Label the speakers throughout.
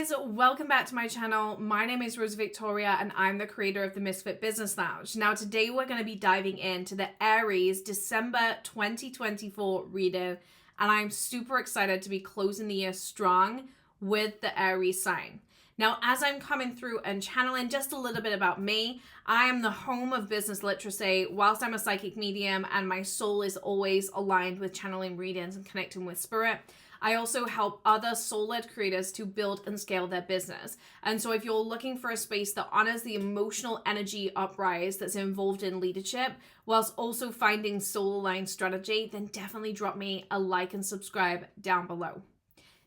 Speaker 1: guys, welcome back to my channel. My name is Rose Victoria and I'm the creator of the Misfit Business Lounge. Now today we're going to be diving into the Aries December 2024 reading, and I'm super excited to be closing the year strong with the Aries sign. Now, as I'm coming through and channeling just a little bit about me, I am the home of business literacy whilst I'm a psychic medium and my soul is always aligned with channeling readings and connecting with spirit. I also help other soul-led creators to build and scale their business. And so if you're looking for a space that honors the emotional energy uprise that's involved in leadership, whilst also finding soul-aligned strategy, then definitely drop me a like and subscribe down below.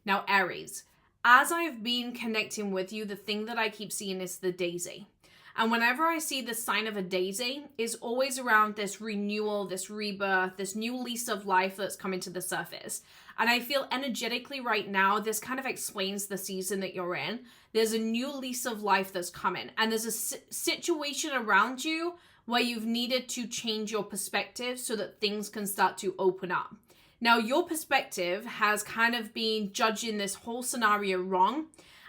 Speaker 1: Now, Aries, as I've been connecting with you, the thing that I keep seeing is the daisy. And whenever I see the sign of a daisy, it's always around this renewal, this rebirth, this new lease of life that's coming to the surface. And I feel energetically right now, this kind of explains the season that you're in. There's a new lease of life that's coming. And there's a situation around you where you've needed to change your perspective so that things can start to open up. Now, your perspective has kind of been judging this whole scenario wrong,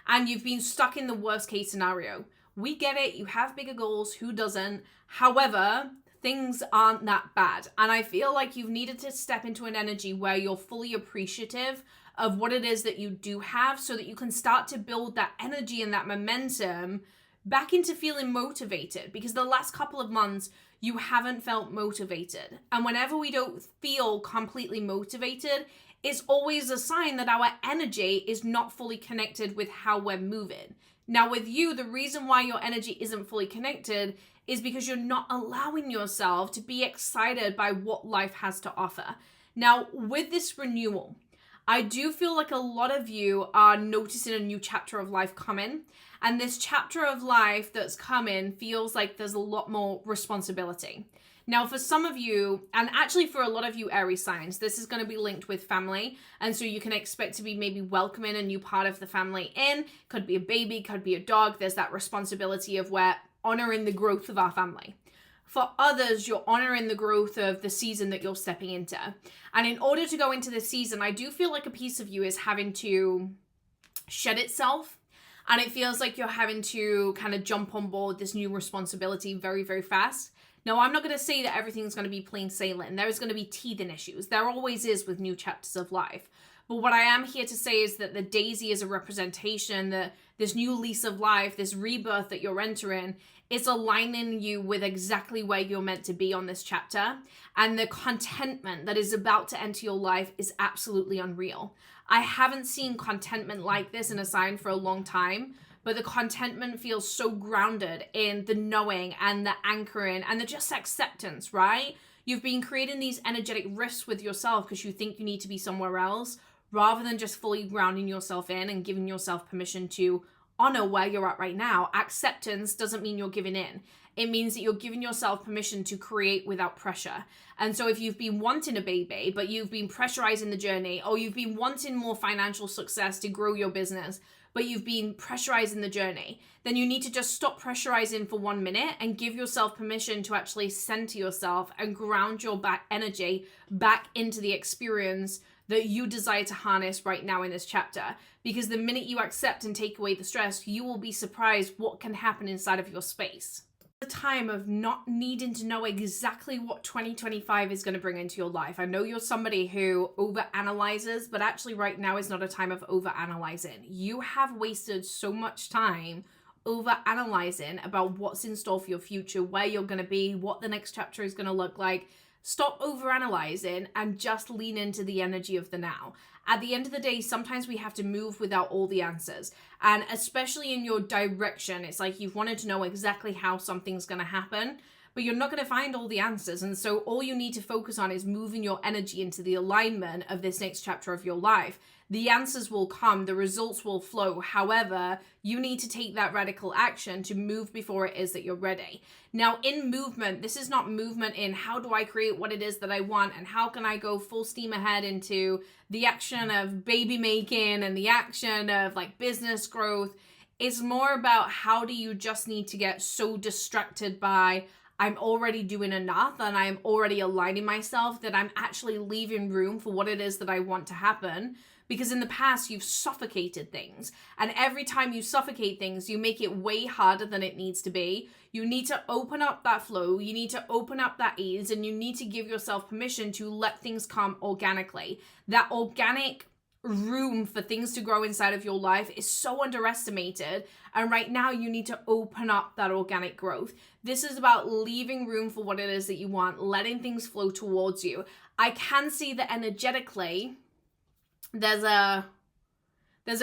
Speaker 1: and you've been stuck in the worst case scenario. We get it. You have bigger goals. Who doesn't? However, things aren't that bad. And I feel like you've needed to step into an energy where you're fully appreciative of what it is that you do have so that you can start to build that energy and that momentum back into feeling motivated, because the last couple of months you haven't felt motivated. And whenever we don't feel completely motivated, it's always a sign that our energy is not fully connected with how we're moving. Now with you, the reason why your energy isn't fully connected is because you're not allowing yourself to be excited by what life has to offer. Now with this renewal, I do feel like a lot of you are noticing a new chapter of life coming. And this chapter of life that's coming feels like there's a lot more responsibility. Now, for some of you, and actually for a lot of you Aries signs, this is going to be linked with family. And so you can expect to be maybe welcoming a new part of the family in. Could be a baby, could be a dog. There's that responsibility of we're honoring the growth of our family. For others, you're honoring the growth of the season that you're stepping into. And in order to go into this season, I do feel like a piece of you is having to shed itself. And it feels like you're having to kind of jump on board this new responsibility very, very fast. Now, I'm not going to say that everything's going to be plain sailing. There is going to be teething issues. There always is with new chapters of life. But what I am here to say is that the daisy is a representation that this new lease of life, this rebirth that you're entering, is aligning you with exactly where you're meant to be on this chapter. And the contentment that is about to enter your life is absolutely unreal. I haven't seen contentment like this in a sign for a long time, but the contentment feels so grounded in the knowing and the anchoring and the just acceptance, right? You've been creating these energetic rifts with yourself because you think you need to be somewhere else, rather than just fully grounding yourself in and giving yourself permission to honor where you're at right now. Acceptance doesn't mean you're giving in. It means that you're giving yourself permission to create without pressure. And so if you've been wanting a baby, but you've been pressurizing the journey, or you've been wanting more financial success to grow your business, but you've been pressurizing the journey, then you need to just stop pressurizing for 1 minute and give yourself permission to actually center yourself and ground your back energy back into the experience that you desire to harness right now in this chapter. Because the minute you accept and take away the stress, you will be surprised what can happen inside of your space. The time of not needing to know exactly what 2025 is going to bring into your life. I know you're somebody who overanalyzes, but actually right now is not a time of overanalyzing. You have wasted so much time overanalyzing about what's in store for your future, where you're going to be, what the next chapter is going to look like. Stop overanalyzing and just lean into the energy of the now. At the end of the day, sometimes we have to move without all the answers. And especially in your direction, it's like you've wanted to know exactly how something's going to happen, but you're not going to find all the answers. And so all you need to focus on is moving your energy into the alignment of this next chapter of your life. The answers will come, the results will flow. However, you need to take that radical action to move before it is that you're ready. Now, in movement, this is not movement in how do I create what it is that I want and how can I go full steam ahead into the action of baby making and the action of like business growth. It's more about how do you just need to get so distracted by I'm already doing enough and I'm already aligning myself that I'm actually leaving room for what it is that I want to happen. because in the past you've suffocated things. And every time you suffocate things, you make it way harder than it needs to be. You need to open up that flow, you need to open up that ease, and you need to give yourself permission to let things come organically. That organic room for things to grow inside of your life is so underestimated, and right now you need to open up that organic growth. This is about leaving room for what it is that you want, letting things flow towards you. I can see that energetically there's a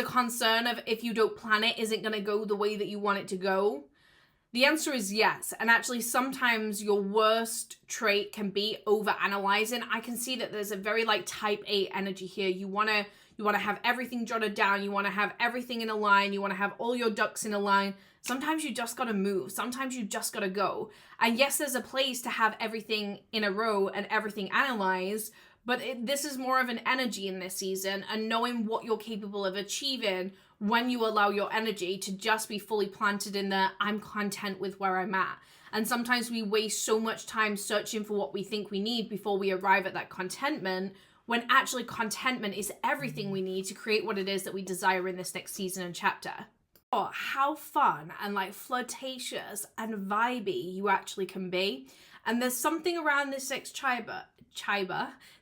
Speaker 1: concern of if you don't plan it, is it going to go the way that you want it to go? The answer is yes. And actually sometimes your worst trait can be over-analyzing. I can see that there's a very like type A energy here. You want to have everything jotted down. You want to have everything in a line. You want to have all your ducks in a line. Sometimes you just got to move. Sometimes you just got to go. And yes, there's a place to have everything in a row and everything analyzed, but this is more of an energy in this season, and knowing what you're capable of achieving when you allow your energy to just be fully planted in the I'm content with where I'm at. And sometimes we waste so much time searching for what we think we need before we arrive at that contentment, when actually contentment is everything we need to create what it is that we desire in this next season and chapter. Oh, how fun and like flirtatious and vibey you actually can be. And there's something around this next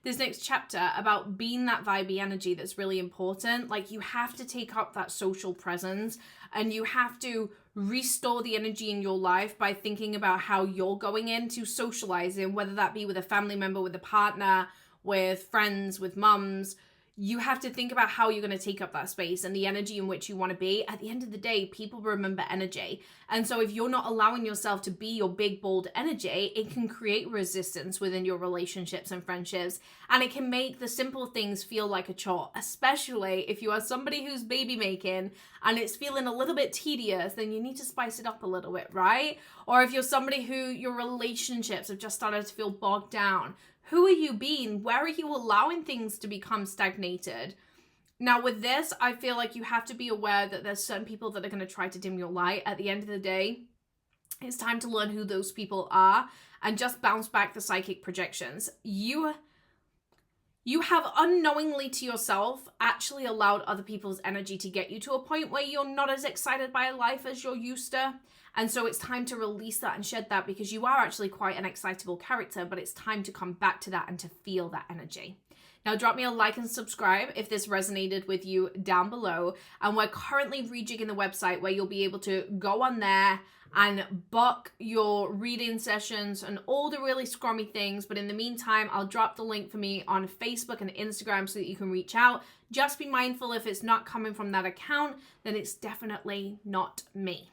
Speaker 1: this next chapter about being that vibey energy that's really important. Like, you have to take up that social presence, and you have to restore the energy in your life by thinking about how you're going into socializing, whether that be with a family member, with a partner, with friends, with mums. You have to think about how you're going to take up that space and the energy in which you want to be. At the end of the day, people remember energy. And so if you're not allowing yourself to be your big, bold energy, it can create resistance within your relationships and friendships. And it can make the simple things feel like a chore, especially if you are somebody who's baby making and it's feeling a little bit tedious, then you need to spice it up a little bit, right? Or if you're somebody who your relationships have just started to feel bogged down, who are you being? Where are you allowing things to become stagnated? Now with this, I feel like you have to be aware that there's certain people that are going to try to dim your light. At the end of the day, it's time to learn who those people are and just bounce back the psychic projections. You have unknowingly to yourself actually allowed other people's energy to get you to a point where you're not as excited by life as you're used to. And so it's time to release that and shed that, because you are actually quite an excitable character, but it's time to come back to that and to feel that energy. Now drop me a like and subscribe if this resonated with you down below. And we're currently rejigging the website where you'll be able to go on there and book your reading sessions and all the really scrummy things. But in the meantime, I'll drop the link for me on Facebook and Instagram so that you can reach out. Just be mindful, if it's not coming from that account, then it's definitely not me.